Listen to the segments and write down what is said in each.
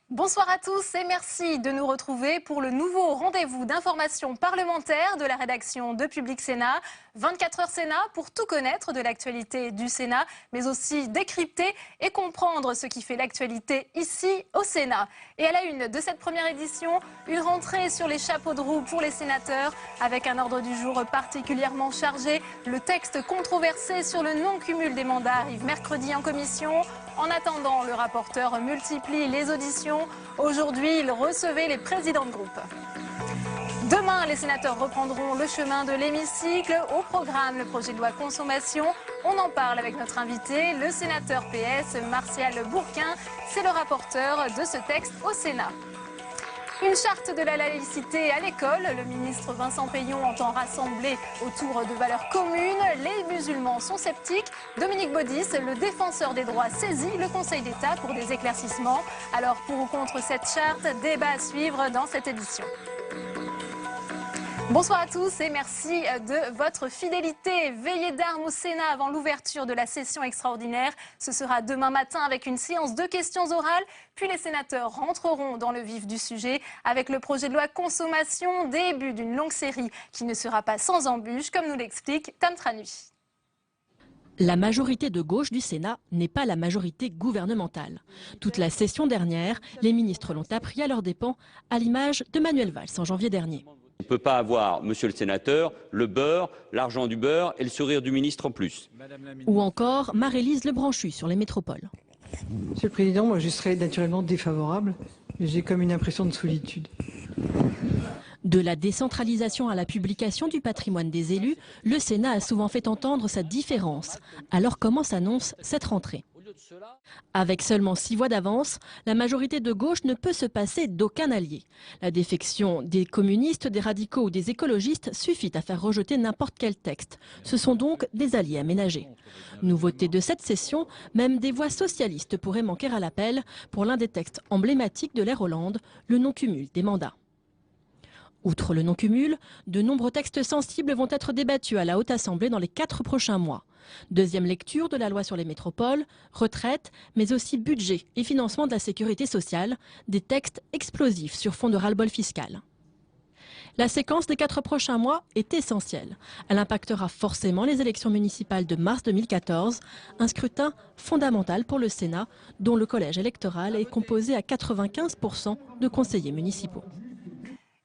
Bonsoir à tous et merci de nous retrouver pour le nouveau rendez-vous d'information parlementaire de la rédaction de Public Sénat. 24 heures Sénat pour tout connaître de l'actualité du Sénat, mais aussi décrypter et comprendre ce qui fait l'actualité ici au Sénat. Et à la une de cette première édition, une rentrée sur les chapeaux de roue pour les sénateurs, avec un ordre du jour particulièrement chargé. Le texte controversé sur le non-cumul des mandats arrive mercredi en commission. En attendant, le rapporteur multiplie les auditions. Aujourd'hui, il recevait les présidents de groupe. Demain, les sénateurs reprendront le chemin de l'hémicycle. Au programme, le projet de loi consommation. On en parle avec notre invité, le sénateur PS, Martial Bourquin. C'est le rapporteur de ce texte au Sénat. Une charte de la laïcité à l'école. Le ministre Vincent Peillon entend rassembler autour de valeurs communes. Les musulmans sont sceptiques. Dominique Baudis, le défenseur des droits, saisit le Conseil d'État pour des éclaircissements. Alors pour ou contre cette charte, débat à suivre dans cette édition. Bonsoir à tous et merci de votre fidélité. Veillée d'armes au Sénat avant l'ouverture de la session extraordinaire. Ce sera demain matin avec une séance de questions orales. Puis les sénateurs rentreront dans le vif du sujet avec le projet de loi consommation. Début d'une longue série qui ne sera pas sans embûches, comme nous l'explique Tam Tranui. La majorité de gauche du Sénat n'est pas la majorité gouvernementale. Toute la session dernière, les ministres l'ont appris à leurs dépens, à l'image de Manuel Valls en janvier dernier. On ne peut pas avoir, monsieur le sénateur, le beurre, l'argent du beurre et le sourire du ministre en plus. Ou encore Marie-Lise Lebranchu sur les métropoles. Monsieur le Président, moi je serais naturellement défavorable. J'ai comme une impression de solitude. De la décentralisation à la publication du patrimoine des élus, le Sénat a souvent fait entendre sa différence. Alors comment s'annonce cette rentrée ? Avec seulement 6 voix d'avance, la majorité de gauche ne peut se passer d'aucun allié. La défection des communistes, des radicaux ou des écologistes suffit à faire rejeter n'importe quel texte. Ce sont donc des alliés aménagés. Nouveauté de cette session, même des voix socialistes pourraient manquer à l'appel pour l'un des textes emblématiques de l'ère Hollande, le non-cumul des mandats. Outre le non-cumul, de nombreux textes sensibles vont être débattus à la Haute Assemblée dans les 4 prochains mois. Deuxième lecture de la loi sur les métropoles, retraite, mais aussi budget et financement de la sécurité sociale, des textes explosifs sur fond de ras-le-bol fiscal. La séquence des 4 prochains mois est essentielle. Elle impactera forcément les élections municipales de mars 2014, un scrutin fondamental pour le Sénat, dont le collège électoral est composé à 95% de conseillers municipaux.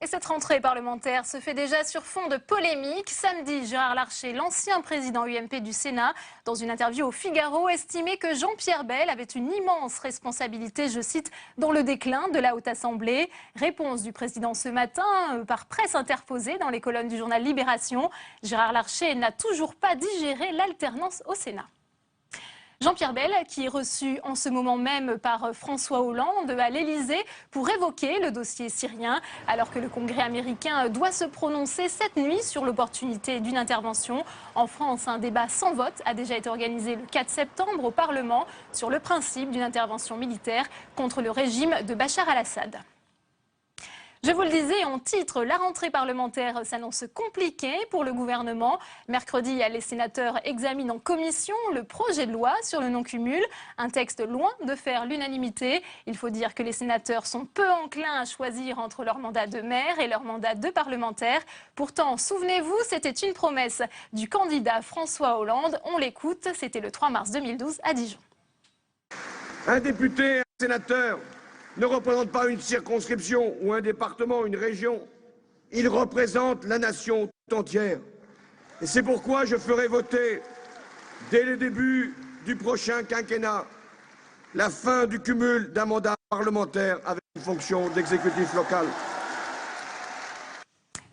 Et cette rentrée parlementaire se fait déjà sur fond de polémique. Samedi, Gérard Larcher, l'ancien président UMP du Sénat, dans une interview au Figaro, estimait que Jean-Pierre Bel avait une immense responsabilité, je cite, dans le déclin de la Haute Assemblée. Réponse du président ce matin par presse interposée dans les colonnes du journal Libération. Gérard Larcher n'a toujours pas digéré l'alternance au Sénat. Jean-Pierre Bel, qui est reçu en ce moment même par François Hollande à l'Elysée pour évoquer le dossier syrien, alors que le Congrès américain doit se prononcer cette nuit sur l'opportunité d'une intervention. En France, un débat sans vote a déjà été organisé le 4 septembre au Parlement sur le principe d'une intervention militaire contre le régime de Bachar al-Assad. Je vous le disais en titre, la rentrée parlementaire s'annonce compliquée pour le gouvernement. Mercredi, les sénateurs examinent en commission le projet de loi sur le non-cumul, un texte loin de faire l'unanimité. Il faut dire que les sénateurs sont peu enclins à choisir entre leur mandat de maire et leur mandat de parlementaire. Pourtant, souvenez-vous, c'était une promesse du candidat François Hollande. On l'écoute, c'était le 3 mars 2012 à Dijon. Un député, un sénateur ne représente pas une circonscription ou un département, une région. Il représente la nation tout entière. Et c'est pourquoi je ferai voter, dès le début du prochain quinquennat, la fin du cumul d'un mandat parlementaire avec une fonction d'exécutif local.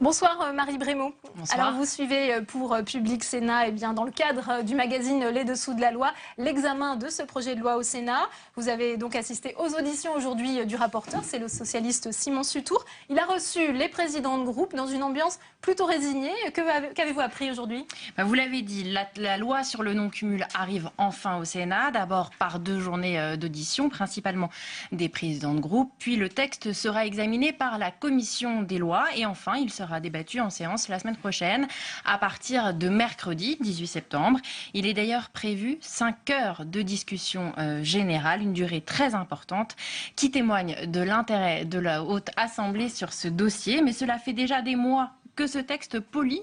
Bonsoir Marie Brémaud. Bonsoir. Alors vous suivez pour Public Sénat, et bien dans le cadre du magazine Les Dessous de la Loi, l'examen de ce projet de loi au Sénat. Vous avez donc assisté aux auditions aujourd'hui du rapporteur, c'est le socialiste Simon Sutour. Il a reçu les présidents de groupe dans une ambiance plutôt résignée. Qu'avez-vous appris aujourd'hui? Vous l'avez dit, la loi sur le non-cumul arrive enfin au Sénat, d'abord par 2 journées d'audition, principalement des présidents de groupe, puis le texte sera examiné par la commission des lois et enfin il sera sera débattu en séance la semaine prochaine à partir de mercredi 18 septembre. Il est d'ailleurs prévu 5 heures de discussion générale, une durée très importante qui témoigne de l'intérêt de la Haute Assemblée sur ce dossier. Mais cela fait déjà des mois que ce texte pollue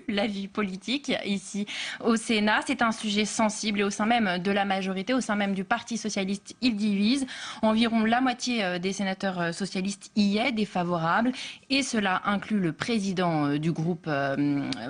la vie politique ici au Sénat. C'est un sujet sensible et au sein même de la majorité, au sein même du Parti socialiste, il divise. Environ la moitié des sénateurs socialistes y est défavorable et cela inclut le président du groupe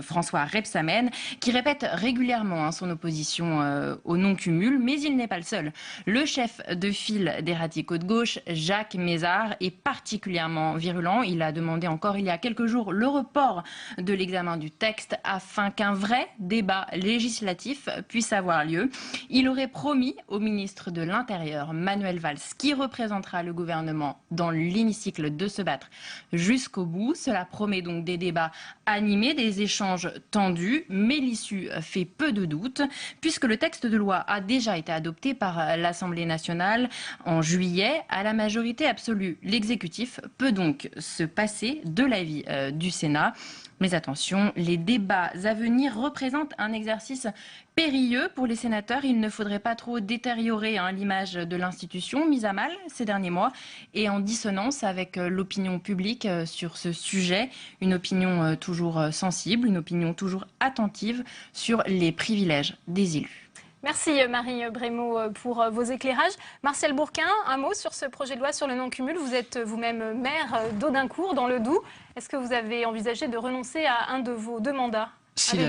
François Rebsamen qui répète régulièrement son opposition au non-cumul, mais il n'est pas le seul. Le chef de file des radicaux de gauche, Jacques Mézard, est particulièrement virulent. Il a demandé encore il y a quelques jours le report de l'examen du texte afin qu'un vrai débat législatif puisse avoir lieu. Il aurait promis au ministre de l'Intérieur, Manuel Valls, qui représentera le gouvernement dans l'hémicycle, de se battre jusqu'au bout. Cela promet donc des débats animés, des échanges tendus, mais l'issue fait peu de doute puisque le texte de loi a déjà été adopté par l'Assemblée nationale en juillet à la majorité absolue. L'exécutif peut donc se passer de l'avis du Sénat. Mais attention, les débats à venir représentent un exercice périlleux pour les sénateurs. Il ne faudrait pas trop détériorer l'image de l'institution mise à mal ces derniers mois et en dissonance avec l'opinion publique sur ce sujet. Une opinion toujours sensible, une opinion toujours attentive sur les privilèges des élus. Merci Marie Brémaud pour vos éclairages. Martial Bourquin, un mot sur ce projet de loi sur le non-cumul. Vous êtes vous-même maire d'Audincourt dans le Doubs. Est-ce que vous avez envisagé de renoncer à un de vos 2 mandats si la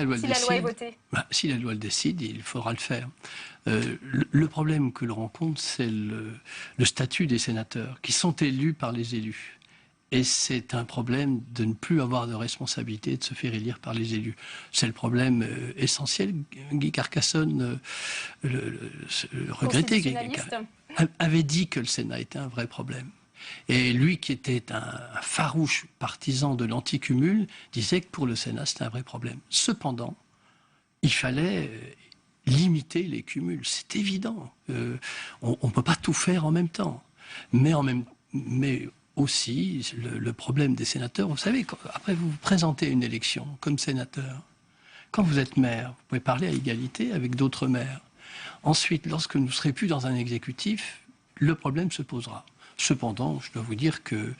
loi est votée. Si la loi le décide, il faudra le faire. Le problème que l'on rencontre, c'est le statut des sénateurs qui sont élus par les élus. Et c'est un problème de ne plus avoir de responsabilité, de se faire élire par les élus. C'est le problème essentiel. Guy Carcassonne, le regretté, avait dit que le Sénat était un vrai problème. Et lui, qui était un farouche partisan de l'anticumul, disait que pour le Sénat, c'était un vrai problème. Cependant, il fallait limiter les cumuls. C'est évident. On ne peut pas tout faire en même temps. Mais aussi, le problème des sénateurs, vous savez, après vous vous présentez à une élection comme sénateur, quand vous êtes maire, vous pouvez parler à égalité avec d'autres maires. Ensuite, lorsque vous ne serez plus dans un exécutif, le problème se posera. Cependant, je dois vous dire que,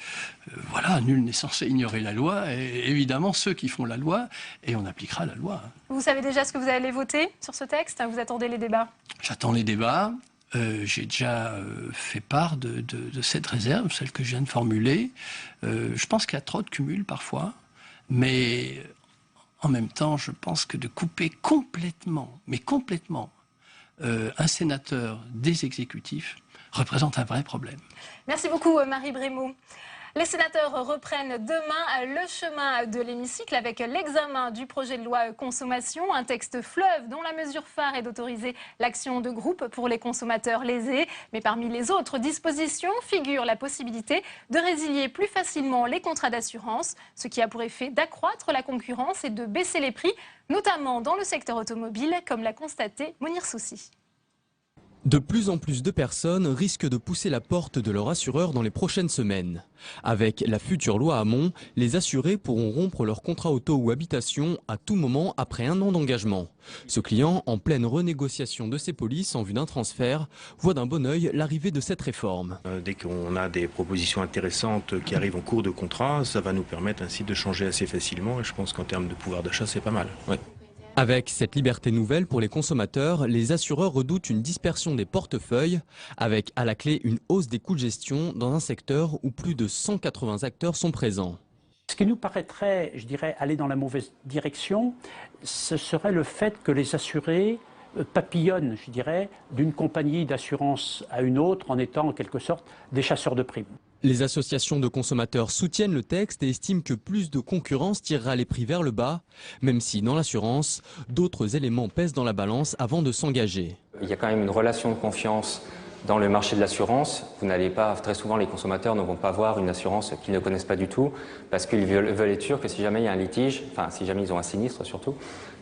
voilà, nul n'est censé ignorer la loi, et évidemment ceux qui font la loi, et on appliquera la loi. Vous savez déjà ce que vous allez voter sur ce texte? Vous attendez les débats? J'attends les débats. J'ai déjà fait part de cette réserve, celle que je viens de formuler. Je pense qu'il y a trop de cumul parfois, mais en même temps, je pense que de couper complètement, mais complètement, un sénateur des exécutifs représente un vrai problème. Merci beaucoup Marie Brémaud. Les sénateurs reprennent demain le chemin de l'hémicycle avec l'examen du projet de loi consommation, un texte fleuve dont la mesure phare est d'autoriser l'action de groupe pour les consommateurs lésés. Mais parmi les autres dispositions figure la possibilité de résilier plus facilement les contrats d'assurance, ce qui a pour effet d'accroître la concurrence et de baisser les prix, notamment dans le secteur automobile, comme l'a constaté Mounir Soussi. De plus en plus de personnes risquent de pousser la porte de leur assureur dans les prochaines semaines. Avec la future loi Hamon, les assurés pourront rompre leur contrat auto ou habitation à tout moment après 1 an d'engagement. Ce client, en pleine renégociation de ses polices en vue d'un transfert, voit d'un bon œil l'arrivée de cette réforme. Dès qu'on a des propositions intéressantes qui arrivent en cours de contrat, ça va nous permettre ainsi de changer assez facilement et je pense qu'en termes de pouvoir d'achat, c'est pas mal. Ouais. Avec cette liberté nouvelle pour les consommateurs, les assureurs redoutent une dispersion des portefeuilles, avec à la clé une hausse des coûts de gestion dans un secteur où plus de 180 acteurs sont présents. Ce qui nous paraîtrait, je dirais, aller dans la mauvaise direction, ce serait le fait que les assurés papillonnent, je dirais, d'une compagnie d'assurance à une autre en étant en quelque sorte des chasseurs de primes. Les associations de consommateurs soutiennent le texte et estiment que plus de concurrence tirera les prix vers le bas, même si dans l'assurance, d'autres éléments pèsent dans la balance avant de s'engager. Il y a quand même une relation de confiance dans le marché de l'assurance. Vous n'allez pas, très souvent les consommateurs ne vont pas voir une assurance qu'ils ne connaissent pas du tout, parce qu'ils veulent être sûrs que si jamais il y a un litige, enfin si jamais ils ont un sinistre surtout,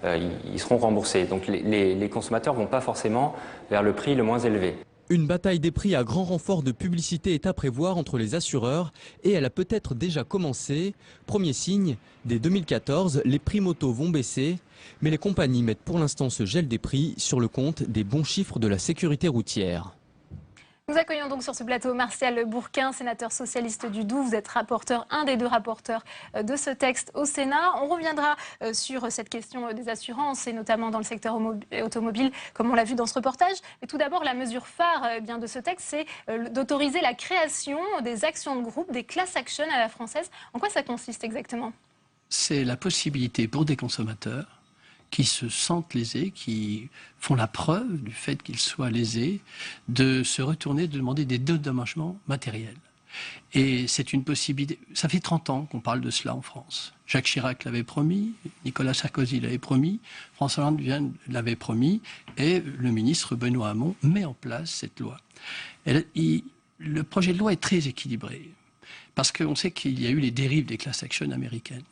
ils seront remboursés. Donc les consommateurs ne vont pas forcément vers le prix le moins élevé. Une bataille des prix à grand renfort de publicité est à prévoir entre les assureurs et elle a peut-être déjà commencé. Premier signe, dès 2014, les prix moto vont baisser, mais les compagnies mettent pour l'instant ce gel des prix sur le compte des bons chiffres de la sécurité routière. Nous accueillons donc sur ce plateau Martial Bourquin, sénateur socialiste du Doubs. Vous êtes rapporteur, un des deux rapporteurs de ce texte au Sénat. On reviendra sur cette question des assurances et notamment dans le secteur automobile, comme on l'a vu dans ce reportage. Mais tout d'abord, la mesure phare de ce texte, c'est d'autoriser la création des actions de groupe, des class actions à la française. En quoi ça consiste exactement? C'est la possibilité pour des consommateurs qui se sentent lésés, qui font la preuve du fait qu'ils soient lésés, de se retourner, de demander des dédommagements matériels. Et c'est une possibilité. Ça fait 30 ans qu'on parle de cela en France. Jacques Chirac l'avait promis, Nicolas Sarkozy l'avait promis, François Hollande l'avait promis, et le ministre Benoît Hamon met en place cette loi. Le projet de loi est très équilibré, parce qu'on sait qu'il y a eu les dérives des class actions américaines.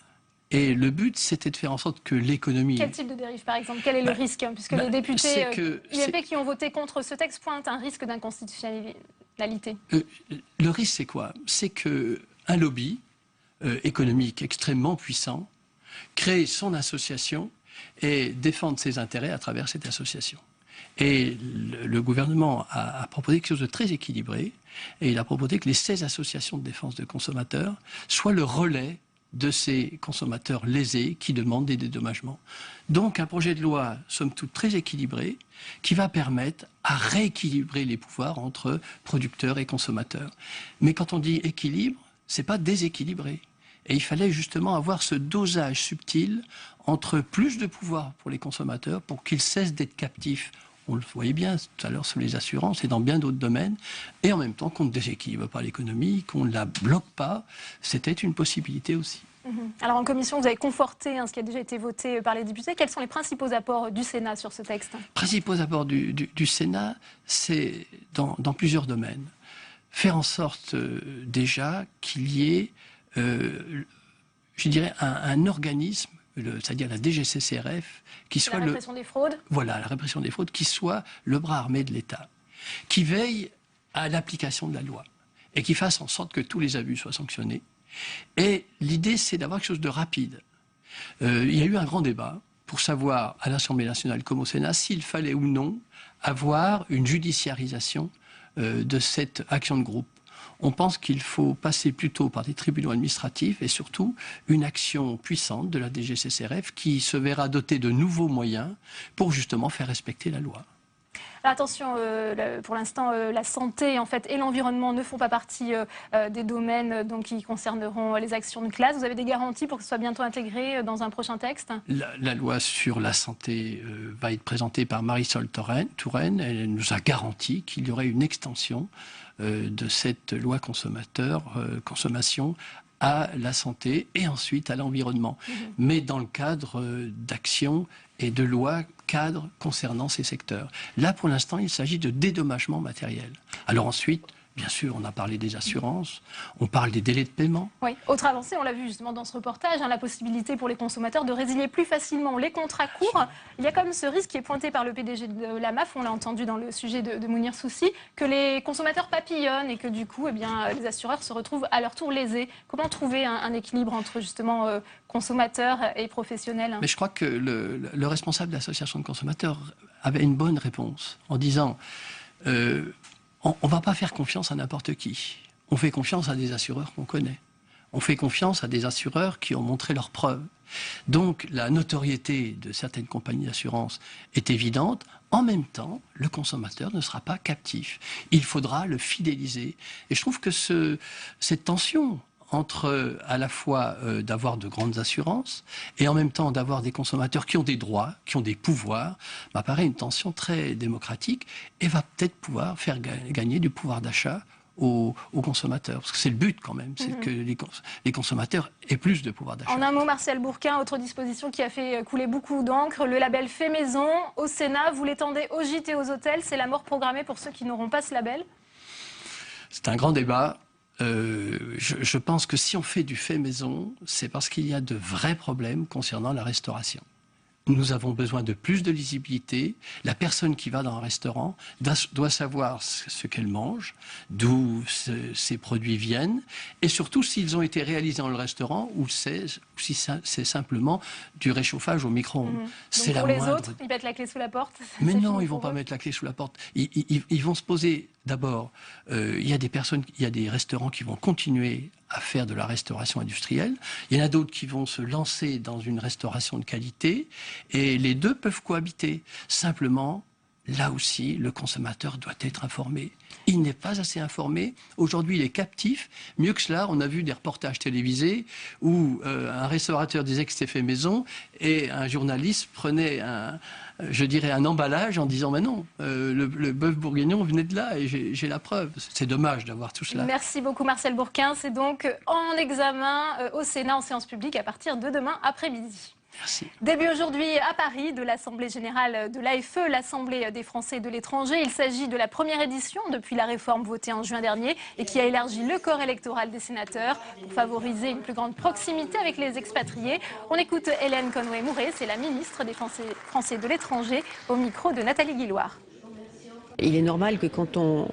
Et le but, c'était de faire en sorte que l'économie... Quel type de dérive, par exemple? Quel est le risque? Puisque les députés UMP qui ont voté contre ce texte pointent un risque d'inconstitutionnalité. Le risque, c'est quoi? C'est qu'un lobby économique extrêmement puissant crée son association et défende ses intérêts à travers cette association. Et le gouvernement a proposé quelque chose de très équilibré, et il a proposé que les 16 associations de défense de consommateurs soient le relais de ces consommateurs lésés qui demandent des dédommagements. Donc un projet de loi, somme toute, très équilibré, qui va permettre à rééquilibrer les pouvoirs entre producteurs et consommateurs. Mais quand on dit équilibre, c'est pas déséquilibré. Et il fallait justement avoir ce dosage subtil entre plus de pouvoir pour les consommateurs pour qu'ils cessent d'être captifs. On le voyait bien tout à l'heure sur les assurances et dans bien d'autres domaines, et en même temps qu'on ne déséquilibre pas l'économie, qu'on ne la bloque pas, c'était une possibilité aussi. Alors en commission, vous avez conforté ce qui a déjà été voté par les députés. Quels sont les principaux apports du Sénat sur ce texte? Principaux apports du Sénat, c'est dans plusieurs domaines. Faire en sorte déjà qu'il y ait, je dirais, un organisme, c'est-à-dire la DGCCRF, qui soit la répression des fraudes. Voilà, la répression des fraudes, qui soit le bras armé de l'État, qui veille à l'application de la loi et qui fasse en sorte que tous les abus soient sanctionnés. Et l'idée, c'est d'avoir quelque chose de rapide. Il y a eu un grand débat pour savoir, à l'Assemblée nationale comme au Sénat, s'il fallait ou non avoir une judiciarisation de cette action de groupe. On pense qu'il faut passer plutôt par des tribunaux administratifs et surtout une action puissante de la DGCCRF qui se verra dotée de nouveaux moyens pour justement faire respecter la loi. Alors attention, pour l'instant, la santé en fait, et l'environnement ne font pas partie des domaines qui concerneront les actions de classe. Vous avez des garanties pour que ce soit bientôt intégré dans un prochain texte? La loi sur la santé va être présentée par Marisol Touraine. Elle nous a garanti qu'il y aurait une extension de cette loi consommation à la santé et ensuite à l'environnement, mais dans le cadre d'actions et de lois cadres concernant ces secteurs. Là, pour l'instant, il s'agit de dédommagement matériel. Alors ensuite, bien sûr, on a parlé des assurances, on parle des délais de paiement. Oui, autre avancée, on l'a vu justement dans ce reportage, la possibilité pour les consommateurs de résilier plus facilement les contrats courts. Il y a quand même ce risque qui est pointé par le PDG de la MAF, on l'a entendu dans le sujet de Mounir Soussi, que les consommateurs papillonnent et que du coup, les assureurs se retrouvent à leur tour lésés. Comment trouver un équilibre entre justement consommateurs et professionnels? Mais je crois que le responsable de l'association de consommateurs avait une bonne réponse en disant... on ne va pas faire confiance à n'importe qui. On fait confiance à des assureurs qu'on connaît. On fait confiance à des assureurs qui ont montré leurs preuves. Donc la notoriété de certaines compagnies d'assurance est évidente. En même temps, le consommateur ne sera pas captif. Il faudra le fidéliser. Et je trouve que cette tension entre à la fois d'avoir de grandes assurances et en même temps d'avoir des consommateurs qui ont des droits, qui ont des pouvoirs, m'apparaît une tension très démocratique et va peut-être pouvoir faire gagner du pouvoir d'achat aux consommateurs. Parce que c'est le but quand même, c'est que les consommateurs aient plus de pouvoir d'achat. En un mot, Martial Bourquin, autre disposition qui a fait couler beaucoup d'encre, le label Fait Maison au Sénat, vous l'étendez aux gîtes et aux hôtels, c'est la mort programmée pour ceux qui n'auront pas ce label? C'est un grand débat. Je pense que si on fait du fait maison, c'est parce qu'il y a de vrais problèmes concernant la restauration. Nous avons besoin de plus de lisibilité. La personne qui va dans un restaurant doit savoir ce qu'elle mange, d'où ces produits viennent, et surtout s'ils ont été réalisés dans le restaurant ou si c'est simplement du réchauffage au micro-ondes. C'est la moindre. Pour les autres, ils mettent la clé sous la porte. Mais non, ils ne vont pas mettre la clé sous la porte. Ils vont se poser d'abord. Il y a des restaurants qui vont continuer à faire de la restauration industrielle. Il y en a d'autres qui vont se lancer dans une restauration de qualité. Et les deux peuvent cohabiter. Simplement, là aussi, le consommateur doit être informé. Il n'est pas assez informé. Aujourd'hui, il est captif. Mieux que cela, on a vu des reportages télévisés où un restaurateur disait que c'était fait maison et un journaliste prenait un emballage en disant « Mais non, le bœuf bourguignon venait de là et j'ai la preuve ». C'est dommage d'avoir tout cela. Merci beaucoup Marcel Bourquin. C'est donc en examen au Sénat en séance publique à partir de demain après-midi. Merci. Début aujourd'hui à Paris de l'Assemblée générale de l'AFE, l'Assemblée des Français de l'étranger. Il s'agit de la première édition depuis la réforme votée en juin dernier et qui a élargi le corps électoral des sénateurs pour favoriser une plus grande proximité avec les expatriés. On écoute Hélène Conway-Mouret, c'est la ministre des Français de l'étranger au micro de Nathalie Guilloire. Il est normal que quand on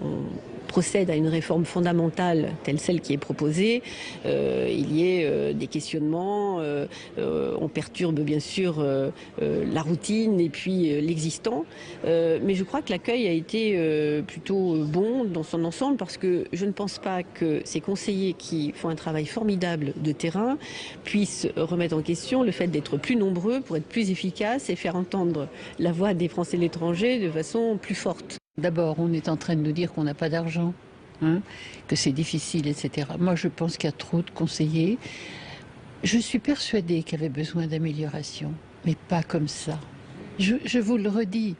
procède à une réforme fondamentale telle celle qui est proposée, il y ait des questionnements, on perturbe bien sûr la routine et puis l'existant, mais je crois que l'accueil a été plutôt bon dans son ensemble parce que je ne pense pas que ces conseillers qui font un travail formidable de terrain puissent remettre en question le fait d'être plus nombreux pour être plus efficaces et faire entendre la voix des Français de l'étranger de façon plus forte. D'abord, on est en train de nous dire qu'on n'a pas d'argent, que c'est difficile, etc. Moi, je pense qu'il y a trop de conseillers. Je suis persuadée qu'il y avait besoin d'amélioration, mais pas comme ça. Je vous le redis,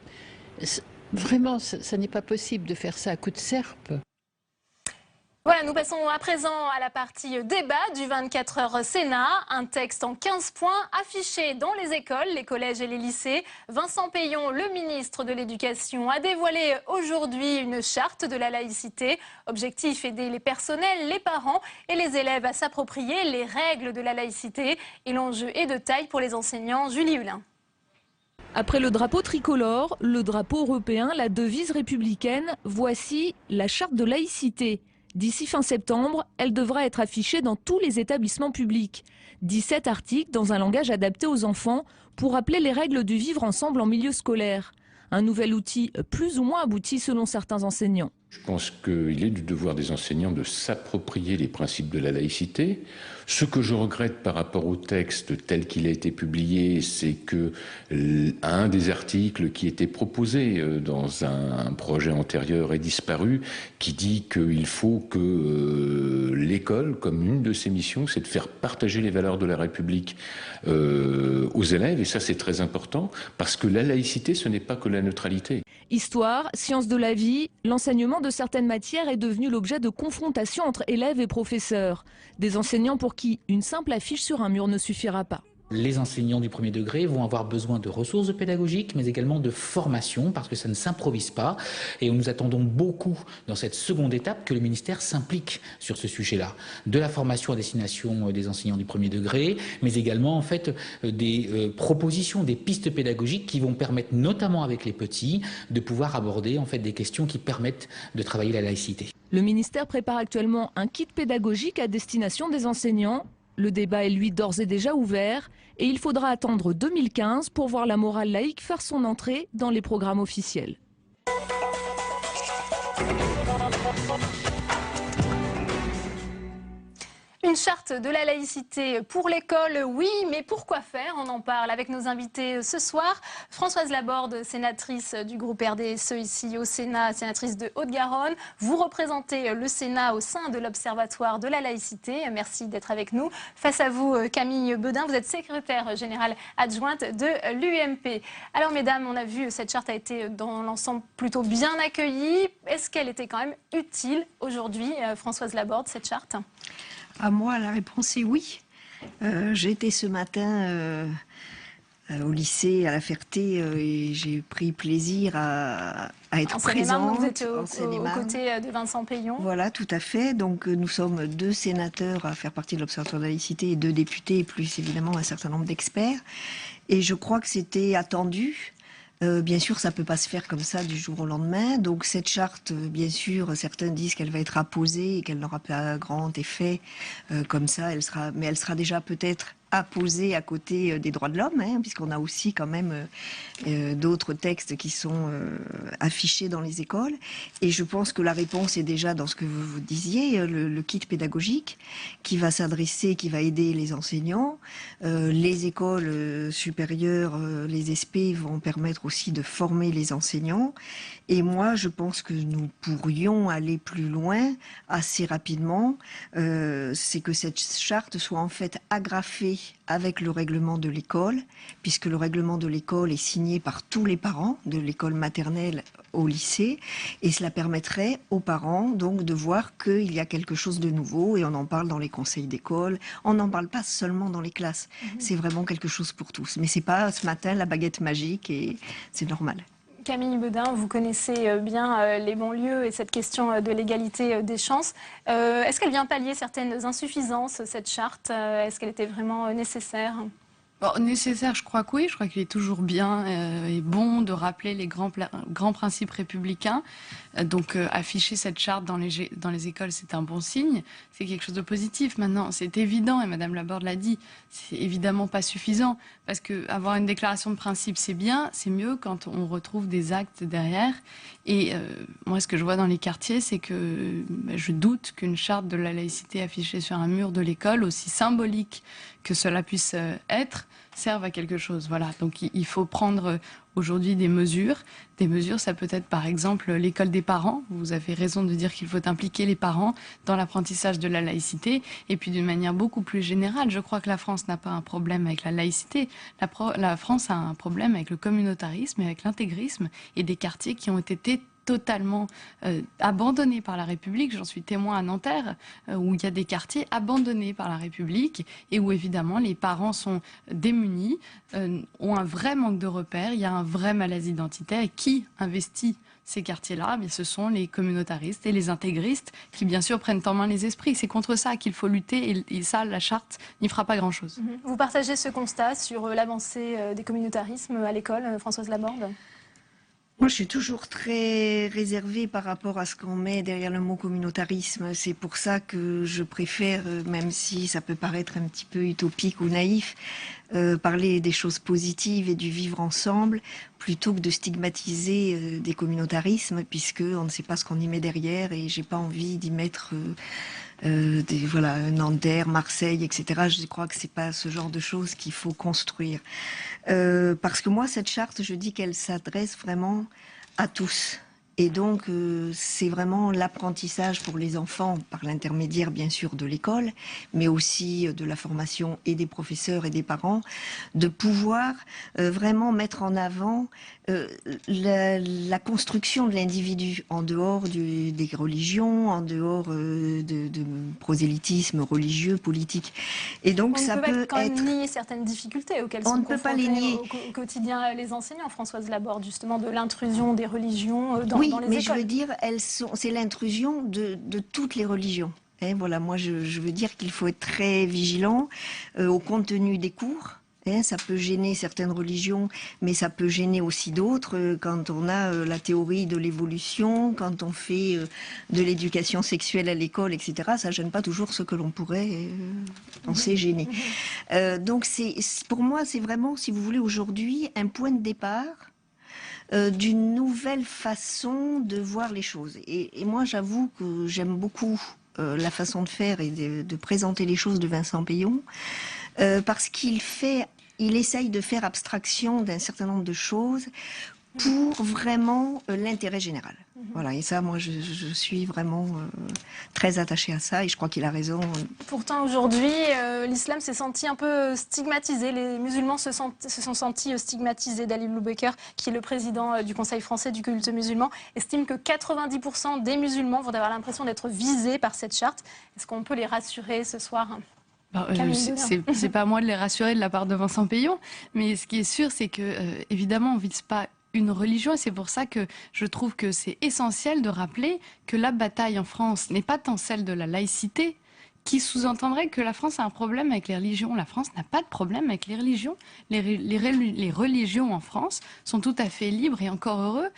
vraiment, ça n'est pas possible de faire ça à coup de serpe. Voilà, nous passons à présent à la partie débat du 24 heures Sénat. Un texte en 15 points affiché dans les écoles, les collèges et les lycées. Vincent Peillon, le ministre de l'Éducation, a dévoilé aujourd'hui une charte de la laïcité. Objectif, aider les personnels, les parents et les élèves à s'approprier les règles de la laïcité. Et l'enjeu est de taille pour les enseignants. Julie Hulin. Après le drapeau tricolore, le drapeau européen, la devise républicaine, voici la charte de laïcité. D'ici fin septembre, elle devra être affichée dans tous les établissements publics. 17 articles dans un langage adapté aux enfants pour rappeler les règles du vivre ensemble en milieu scolaire. Un nouvel outil plus ou moins abouti selon certains enseignants. Je pense qu'il est du devoir des enseignants de s'approprier les principes de la laïcité. Ce que je regrette par rapport au texte tel qu'il a été publié, c'est que un des articles qui était proposé dans un projet antérieur est disparu, qui dit qu'il faut que l'école, comme une de ses missions, c'est de faire partager les valeurs de la République aux élèves. Et ça, c'est très important, parce que la laïcité, ce n'est pas que la neutralité. Histoire, sciences de la vie, l'enseignement de certaines matières est devenu l'objet de confrontations entre élèves et professeurs. Des enseignants pour qui une simple affiche sur un mur ne suffira pas. Les enseignants du premier degré vont avoir besoin de ressources pédagogiques, mais également de formation, parce que ça ne s'improvise pas. Et nous attendons beaucoup, dans cette seconde étape, que le ministère s'implique sur ce sujet-là. De la formation à destination des enseignants du premier degré, mais également, en fait, des propositions, des pistes pédagogiques qui vont permettre, notamment avec les petits, de pouvoir aborder, en fait, des questions qui permettent de travailler la laïcité. Le ministère prépare actuellement un kit pédagogique à destination des enseignants. Le débat est lui d'ores et déjà ouvert et il faudra attendre 2015 pour voir la morale laïque faire son entrée dans les programmes officiels. Une charte de la laïcité pour l'école, oui, mais pourquoi faire? On en parle avec nos invités ce soir. Françoise Laborde, sénatrice du groupe RDSE ici au Sénat, sénatrice de Haute-Garonne. Vous représentez le Sénat au sein de l'Observatoire de la laïcité. Merci d'être avec nous. Face à vous, Camille Bedin, vous êtes secrétaire générale adjointe de l'UMP. Alors mesdames, on a vu cette charte a été dans l'ensemble plutôt bien accueillie. Est-ce qu'elle était quand même utile aujourd'hui, Françoise Laborde, cette charte? À moi, la réponse est oui. J'ai été ce matin au lycée à La Ferté et j'ai pris plaisir à être présente vous étiez en aux Seine-et-Marne. côtés de Vincent Peillon. Voilà, tout à fait. Donc nous sommes 2 sénateurs à faire partie de l'Observatoire de la laïcité et 2 députés, et plus évidemment un certain nombre d'experts. Et je crois que c'était attendu. Bien sûr, ça ne peut pas se faire comme ça du jour au lendemain. Donc cette charte, bien sûr, certains disent qu'elle va être apposée et qu'elle n'aura pas grand effet comme ça. Mais elle sera déjà peut-être apposée à côté des droits de l'homme, hein, puisqu'on a aussi quand même d'autres textes qui sont affichés dans les écoles. Et je pense que la réponse est déjà dans ce que vous disiez, le kit pédagogique qui va s'adresser, qui va aider les enseignants. Les écoles supérieures, les SP vont permettre aussi de former les enseignants. Et moi, je pense que nous pourrions aller plus loin assez rapidement. C'est que cette charte soit en fait agrafée avec le règlement de l'école, puisque le règlement de l'école est signé par tous les parents, de l'école maternelle au lycée, et cela permettrait aux parents donc de voir qu'il y a quelque chose de nouveau, et on en parle dans les conseils d'école, on n'en parle pas seulement dans les classes, c'est vraiment quelque chose pour tous. Mais c'est pas ce matin la baguette magique, et c'est normal. Camille Beudin, vous connaissez bien les banlieues et cette question de l'égalité des chances. Est-ce qu'elle vient pallier certaines insuffisances, cette charte? Est-ce qu'elle était vraiment nécessaire? Bon, nécessaire, je crois que oui. Je crois qu'il est toujours bien et bon de rappeler les grands principes républicains. Donc afficher cette charte dans les écoles, c'est un bon signe. C'est quelque chose de positif. Maintenant, c'est évident, et Madame Laborde l'a dit, c'est évidemment pas suffisant. Parce que avoir une déclaration de principe, c'est bien, c'est mieux quand on retrouve des actes derrière. Et moi, ce que je vois dans les quartiers, c'est que je doute qu'une charte de la laïcité affichée sur un mur de l'école, aussi symbolique que cela puisse être, serve à quelque chose. Voilà. Donc il faut prendre aujourd'hui des mesures. Des mesures, ça peut être par exemple l'école des parents. Vous avez raison de dire qu'il faut impliquer les parents dans l'apprentissage de la laïcité. Et puis d'une manière beaucoup plus générale, je crois que la France n'a pas un problème avec la laïcité. La France a un problème avec le communautarisme et avec l'intégrisme et des quartiers qui ont été totalement abandonnés par la République. J'en suis témoin à Nanterre, où il y a des quartiers abandonnés par la République et où évidemment les parents sont démunis, ont un vrai manque de repères, il y a un vrai malaise identitaire. Et qui investit ces quartiers-là? Ce sont les communautaristes et les intégristes qui bien sûr prennent en main les esprits. C'est contre ça qu'il faut lutter et ça, la charte n'y fera pas grand-chose. Vous partagez ce constat sur l'avancée des communautarismes à l'école, Françoise Laborde? Moi, je suis toujours très réservée par rapport à ce qu'on met derrière le mot communautarisme. C'est pour ça que je préfère, même si ça peut paraître un petit peu utopique ou naïf, parler des choses positives et du vivre ensemble, plutôt que de stigmatiser des communautarismes, puisque on ne sait pas ce qu'on y met derrière, et j'ai pas envie d'y mettre Nanterre, Marseille, etc. Je crois que c'est pas ce genre de choses qu'il faut construire. Parce que moi, cette charte, je dis qu'elle s'adresse vraiment à tous. Et donc, c'est vraiment l'apprentissage pour les enfants, par l'intermédiaire, bien sûr, de l'école, mais aussi de la formation et des professeurs et des parents, de pouvoir vraiment mettre en avant la construction de l'individu en dehors des religions, en dehors de prosélytisme religieux, politique. Et donc, ça peut quand même nier certaines difficultés auxquelles sont confrontés au quotidien les enseignants. Françoise Laborde, justement, de l'intrusion des religions dans les écoles. Mais je veux dire, c'est l'intrusion de toutes les religions. Voilà, moi, je veux dire qu'il faut être très vigilant au contenu des cours. Ça peut gêner certaines religions, mais ça peut gêner aussi d'autres. Quand on a la théorie de l'évolution, quand on fait de l'éducation sexuelle à l'école, etc., ça gêne pas toujours ce que l'on pourrait penser gêner. Donc, pour moi, c'est vraiment, si vous voulez, aujourd'hui, un point de départ d'une nouvelle façon de voir les choses. Et moi, j'avoue que j'aime beaucoup la façon de faire et de présenter les choses de Vincent Peillon, parce qu'il essaye de faire abstraction d'un certain nombre de choses pour vraiment l'intérêt général. Voilà, et ça, moi, je suis vraiment très attachée à ça, et je crois qu'il a raison. Pourtant, aujourd'hui, l'islam s'est senti un peu stigmatisé. Les musulmans se sont sentis stigmatisés. Dalil Loubeker, qui est le président du Conseil français du culte musulman, estime que 90% des musulmans vont avoir l'impression d'être visés par cette charte. Est-ce qu'on peut les rassurer ce soir ? C'est pas à moi de les rassurer de la part de Vincent Peillon, mais ce qui est sûr, c'est que évidemment, on vise pas une religion, et c'est pour ça que je trouve que c'est essentiel de rappeler que la bataille en France n'est pas tant celle de la laïcité, qui sous-entendrait que la France a un problème avec les religions. La France n'a pas de problème avec les religions. Les religions en France sont tout à fait libres et encore heureux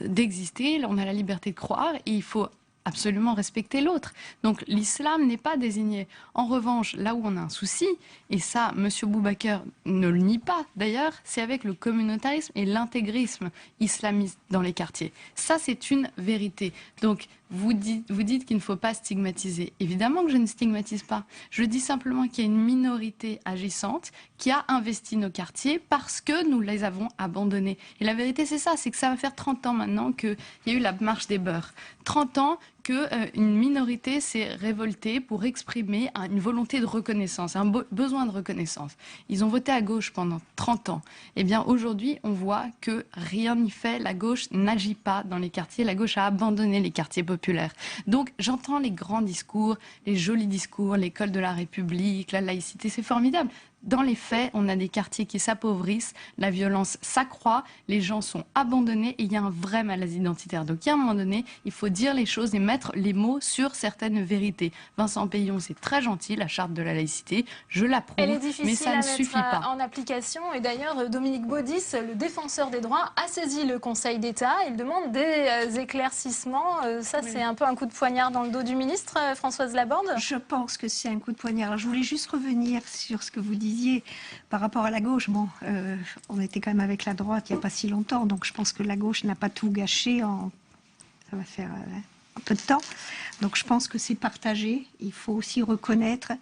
d'exister. On a la liberté de croire et il faut absolument respecter l'autre. Donc l'islam n'est pas désigné. En revanche, là où on a un souci, et ça, M. Boubacar ne le nie pas d'ailleurs, c'est avec le communautarisme et l'intégrisme islamiste dans les quartiers. Ça, c'est une vérité. Donc, vous dites qu'il ne faut pas stigmatiser. Évidemment que je ne stigmatise pas. Je dis simplement qu'il y a une minorité agissante qui a investi nos quartiers parce que nous les avons abandonnés. Et la vérité, c'est ça, c'est que ça va faire 30 ans maintenant qu'il y a eu la marche des beurs. 30 ans qu'une minorité s'est révoltée pour exprimer une volonté de reconnaissance, un besoin de reconnaissance. Ils ont voté à gauche pendant 30 ans. Eh bien, aujourd'hui, on voit que rien n'y fait. La gauche n'agit pas dans les quartiers. La gauche a abandonné les quartiers populaires. Donc, j'entends les grands discours, les jolis discours, l'école de la République, la laïcité, c'est formidable. Dans les faits, on a des quartiers qui s'appauvrissent, la violence s'accroît, les gens sont abandonnés et il y a un vrai malaise identitaire. Donc, à un moment donné, il faut dire les choses et mettre les mots sur certaines vérités. Vincent Peillon, c'est très gentil, la charte de la laïcité, je l'approuve, mais ça ne suffit pas. En application. Et d'ailleurs, Dominique Baudis, le défenseur des droits, a saisi le Conseil d'État. Il demande des éclaircissements. Ça, c'est un peu un coup de poignard dans le dos du ministre, Françoise Laborde. Je pense que c'est un coup de poignard. Alors, je voulais juste revenir sur ce que vous disiez par rapport à la gauche. Bon, on était quand même avec la droite il n'y a pas si longtemps, donc je pense que la gauche n'a pas tout gâché ça va faire un peu de temps. Donc je pense que c'est partagé. Il faut aussi reconnaître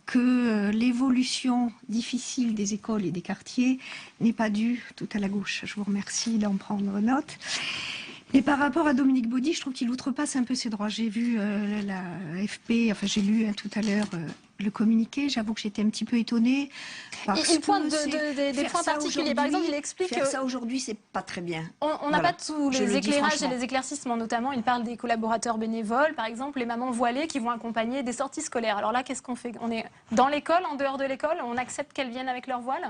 que l'évolution difficile des écoles et des quartiers n'est pas due tout à la gauche. Je vous remercie d'en prendre note. Et par rapport à Dominique Baudis, je trouve qu'il outrepasse un peu ses droits. J'ai vu la FP, enfin j'ai lu tout à l'heure le communiqué. J'avoue que j'étais un petit peu étonnée. Il pointe des points particuliers. Par exemple, il explique que ça aujourd'hui, c'est pas très bien. On n'a pas tous les éclairages et les éclaircissements. Notamment, il parle des collaborateurs bénévoles. Par exemple, les mamans voilées qui vont accompagner des sorties scolaires. Alors là, qu'est-ce qu'on fait? On est dans l'école, en dehors de l'école? On accepte qu'elles viennent avec leur voile?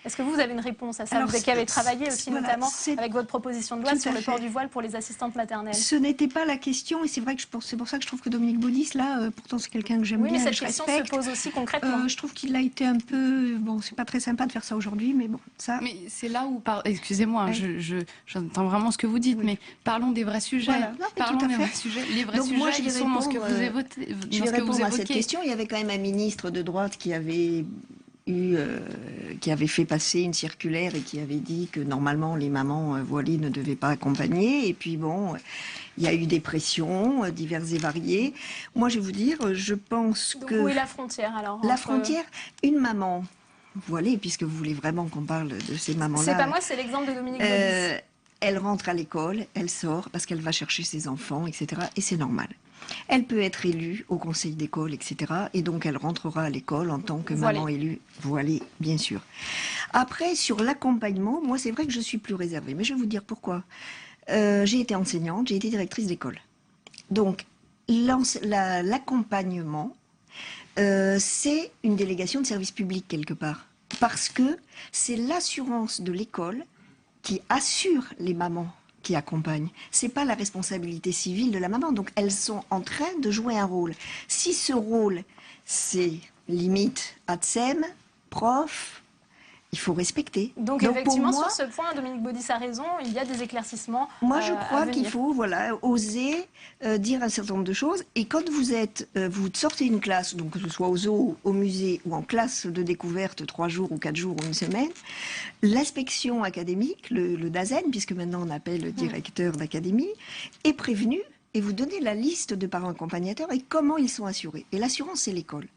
Est-ce que vous avez une réponse à ça? Alors, vous qui avez travaillé aussi notamment avec votre proposition de loi sur le port du voile pour les assistantes maternelles. Ce n'était pas la question, et c'est vrai que c'est pour ça que je trouve que Dominique Baudis, là, pourtant c'est quelqu'un que j'aime bien, mais cette je question respecte. Se pose aussi concrètement. Je trouve qu'il a été un peu... Bon, c'est pas très sympa de faire ça aujourd'hui, mais bon, ça... Mais c'est là où... Excusez-moi, j'entends vraiment ce que vous dites, mais parlons des vrais sujets. Voilà. Non, parlons des vrais sujets. Les vrais sujets, moi, ils sont dans ce que vous évoquez. Je vais répondre à cette question. Il y avait quand même un ministre de droite qui avait fait passer une circulaire et qui avait dit que normalement les mamans voilées ne devaient pas accompagner. Et puis bon, il y a eu des pressions diverses et variées. Moi, je vais vous dire, je pense que... Où est la frontière alors? La frontière, une maman voilée, puisque vous voulez vraiment qu'on parle de ces mamans-là... C'est pas moi, c'est l'exemple de Dominique Baudis. Elle rentre à l'école, elle sort parce qu'elle va chercher ses enfants, etc. Et c'est normal. Elle peut être élue au conseil d'école, etc. Et donc, elle rentrera à l'école en tant que maman élue, voilée, bien sûr. Après, sur l'accompagnement, moi, c'est vrai que je suis plus réservée. Mais je vais vous dire pourquoi. J'ai été enseignante, j'ai été directrice d'école. Donc, l'accompagnement, c'est une délégation de service public, quelque part. Parce que c'est l'assurance de l'école qui assure les mamans qui accompagnent. C'est pas la responsabilité civile de la maman. Donc elles sont en train de jouer un rôle. Si ce rôle, c'est limite ATSEM, prof, il faut respecter. Donc effectivement, sur ce point, Dominique Baudis a raison, il y a des éclaircissements. Moi, je crois qu'il faut oser dire un certain nombre de choses. Et quand vous sortez une classe, donc que ce soit au zoo, au musée ou en classe de découverte 3 jours ou 4 jours ou une semaine, l'inspection académique, le DAZEN, puisque maintenant on appelle le directeur d'académie, est prévenu et vous donnez la liste de parents accompagnateurs et comment ils sont assurés. Et l'assurance, c'est l'école.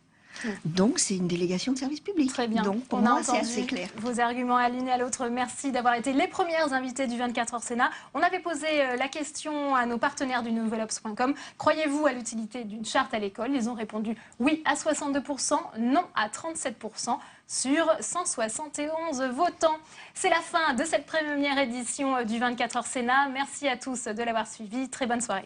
Donc, c'est une délégation de service public. Très bien. Donc, pour moi, c'est assez clair. Vos arguments à l'une et à l'autre. Merci d'avoir été les premières invitées du 24h Sénat. On avait posé la question à nos partenaires du nouvelobs.com. Croyez-vous à l'utilité d'une charte à l'école? Ils ont répondu oui à 62%, non à 37% sur 171 votants. C'est la fin de cette première édition du 24h Sénat. Merci à tous de l'avoir suivi. Très bonne soirée.